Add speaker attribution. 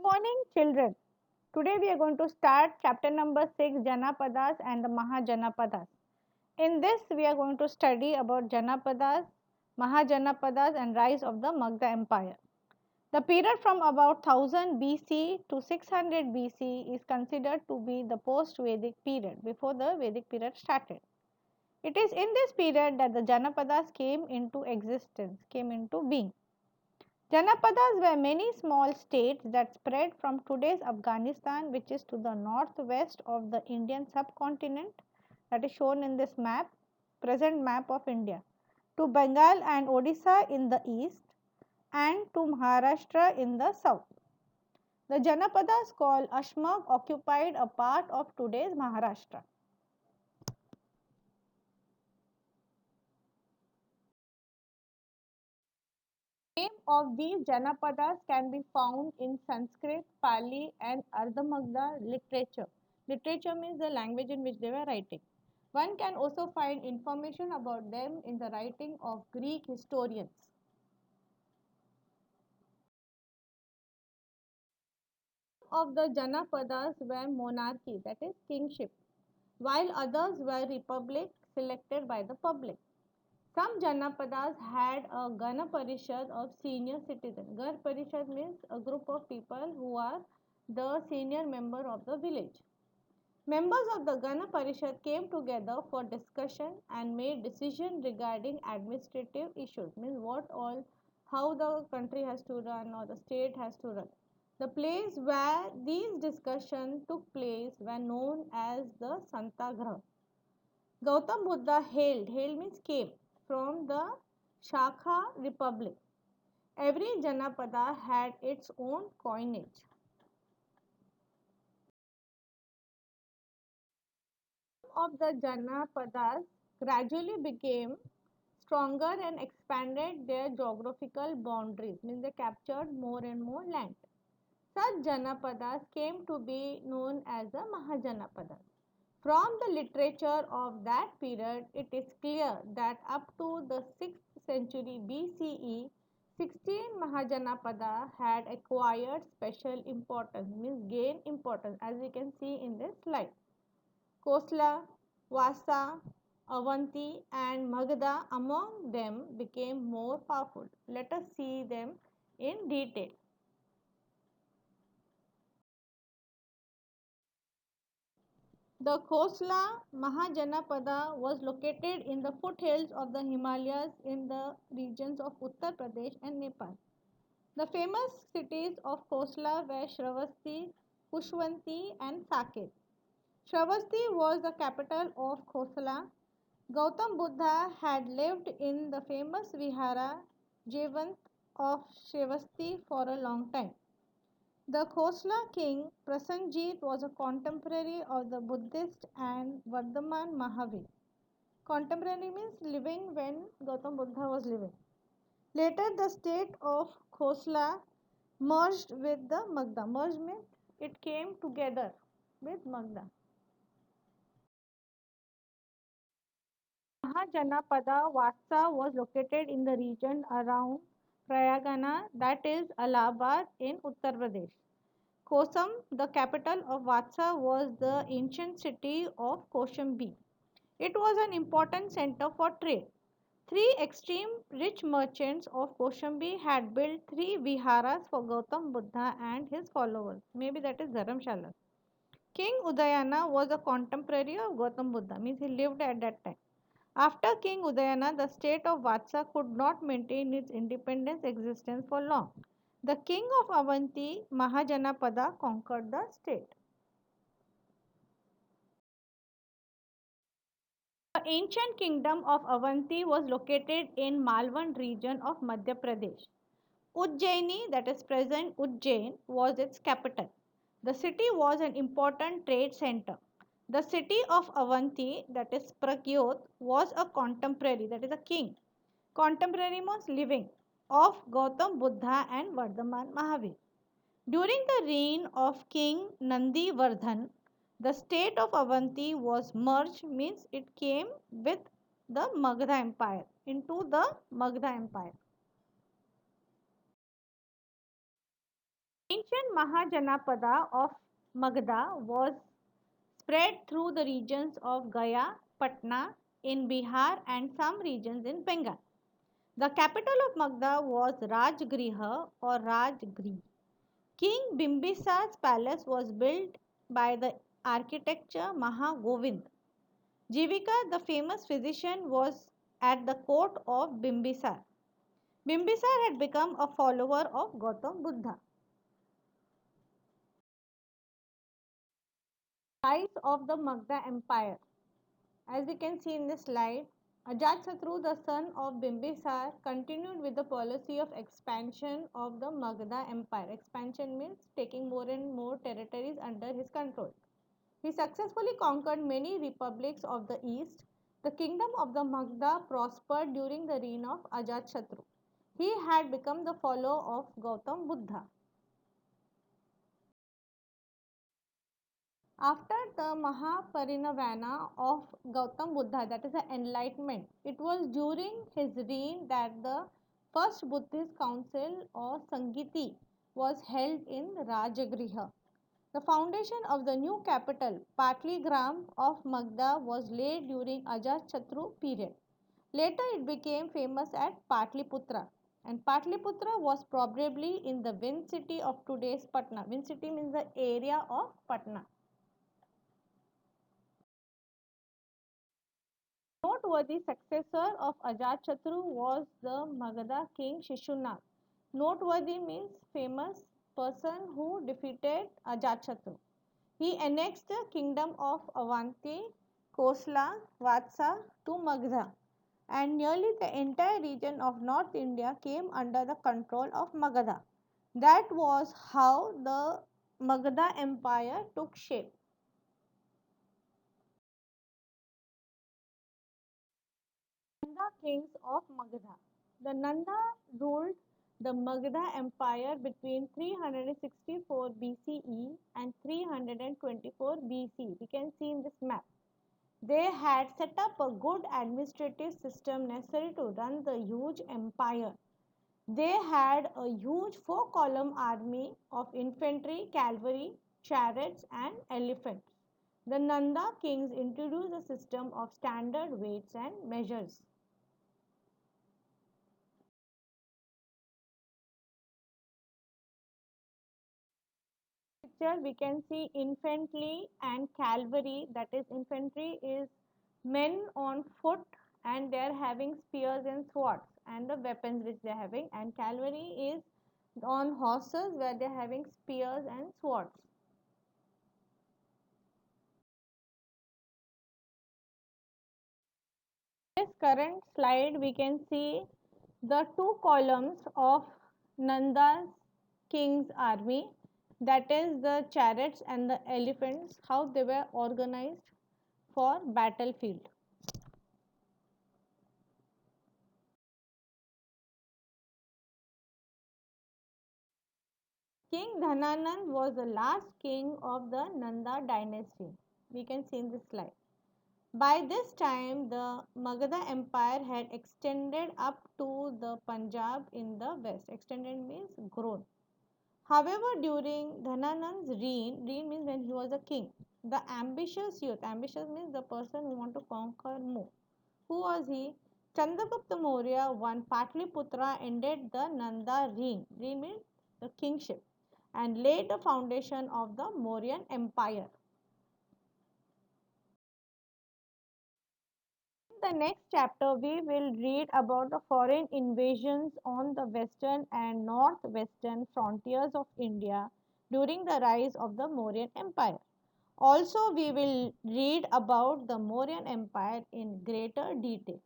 Speaker 1: Morning, children. Today we are going to start chapter number 6, Janapadas and the Mahajanapadas. In this, we are going to study about Janapadas, Mahajanapadas, and rise of the Magadha Empire. The period from about 1000 BC to 600 BC is considered to be the post Vedic period, before the Vedic period started. It is in this period that the Janapadas came into existence, came into being. Janapadas were many small states that spread from today's Afghanistan, which is to the northwest of the Indian subcontinent, that is shown in this map, present map of India, to Bengal and Odisha in the east, and to Maharashtra in the south. The Janapadas called Ashmak occupied a part of today's Maharashtra. Name of these Janapadas can be found in Sanskrit, Pali, and Ardhamagda literature. Literature means the language in which they were writing. One can also find information about them in the writing of Greek historians. Of the Janapadas were monarchy, that is kingship, while others were republic selected by the public. Some Janapadas had a Gana Parishad of senior citizens. Gar Parishad means a group of people who are the senior member of the village. Members of the Gana Parishad came together for discussion and made decision regarding administrative issues, means what all, how the country has to run or the state has to run. The place where these discussions took place were known as the Santagraha. Gautam Buddha hailed means came from the Shakha Republic. Every Janapada had its own coinage. Some of the Janapadas gradually became stronger and expanded their geographical boundaries, means they captured more and more land. Such Janapadas came to be known as the Mahajanapadas. From the literature of that period, it is clear that up to the 6th century BCE, 16 Mahajanapada had acquired special importance, means gained importance, as we can see in this slide. Kosla, Vasa, Avanti, and Magadha among them became more powerful. Let us see them in detail. The Khosla Mahajanapada was located in the foothills of the Himalayas in the regions of Uttar Pradesh and Nepal. The famous cities of Khosla were Shravasti, Kushwanti, and Saket. Shravasti was the capital of Khosla. Gautam Buddha had lived in the famous Vihara Jevant of Shravasti for a long time. The Khosla king Prasenjit was a contemporary of the Buddhist and Vardhaman Mahavir. Contemporary means living when Gautam Buddha was living. Later, the state of Khosla merged with the Magadha. Merged means it came together with Magadha. Mahajanapada Vasa was located in the region around Prayagana, that is Allahabad in Uttar Pradesh. Kosam, the capital of Vatsa, was the ancient city of Koshambi. It was an important center for trade. Three extreme rich merchants of Koshambi had built three viharas for Gautam Buddha and his followers. Maybe that is Dharamshala. King Udayana was a contemporary of Gautam Buddha, means he lived at that time. After King Udayana, the state of Vatsa could not maintain its independent existence for long. The king of Avanti, Mahajanapada, conquered the state. The ancient kingdom of Avanti was located in Malwan region of Madhya Pradesh. Ujjaini, that is present Ujjain, was its capital. The city was an important trade center. The city of Avanti, that is Pragyot, was a contemporary, that is a king. Contemporary means living, of Gautam Buddha and Vardhaman Mahavir. During the reign of King Nandi Vardhan, the state of Avanti was merged, means it came with the Magadha Empire, into the Magadha Empire. Ancient ancient Mahajanapada of Magadha was spread through the regions of Gaya, Patna in Bihar and some regions in Bengal. The capital of Magadha was Rajgriha or Rajgri. King Bimbisar's palace was built by the architecture Mahagovind. Jivika, the famous physician, was at the court of Bimbisar. Bimbisar had become a follower of Gautam Buddha. Rise of the Magadha Empire. As we can see in this slide, Ajatasattu, the son of Bimbisar, continued with the policy of expansion of the Magadha Empire. Expansion means taking more and more territories under his control. He successfully conquered many republics of the east. The kingdom of the Magadha prospered during the reign of Ajatasattu. He had become the follower of Gautam Buddha. After the Mahaparinirvana of Gautam Buddha, that is the enlightenment, it was during his reign that the first Buddhist council or Sangiti was held in Rajagriha. The foundation of the new capital, Patligram of Magadha, was laid during Ajatasattu period. Later it became famous at Patliputra, and Patliputra was probably in the Vind city of today's Patna. Vind city means the area of Patna. Noteworthy successor of Ajatasattu was the Magadha king Shishunag. Noteworthy means famous person who defeated Ajatasattu. He annexed the kingdom of Avanti, Kosla, Vatsa to Magadha, and nearly the entire region of North India came under the control of Magadha. That was how the Magadha Empire took shape. Nanda kings of Magadha. The Nanda ruled the Magadha Empire between 364 BCE and 324 BC. We can see in this map. They had set up a good administrative system necessary to run the huge empire. They had a huge four-column army of infantry, cavalry, chariots, and elephants. The Nanda kings introduced a system of standard weights and measures. Picture we can see infantry and cavalry, that is infantry is men on foot and they are having spears and swords and the weapons which they are having, and cavalry is on horses where they are having spears and swords. This current slide we can see the two columns of Nanda's king's army, that is the chariots and the elephants, how they were organized for battlefield. King Dhananand was the last king of the Nanda dynasty. We can see in this slide. By this time, the Magadha Empire had extended up to the Punjab in the west. Extended means grown. However, during Dhananand's reign means when he was a king, the ambitious youth, ambitious means the person who want to conquer more. Who was he? Chandragupta Maurya won Patliputra, ended the Nanda reign. Reign means the kingship, and laid the foundation of the Mauryan Empire. In the next chapter, we will read about the foreign invasions on the western and northwestern frontiers of India during the rise of the Mauryan Empire. Also, we will read about the Mauryan Empire in greater detail.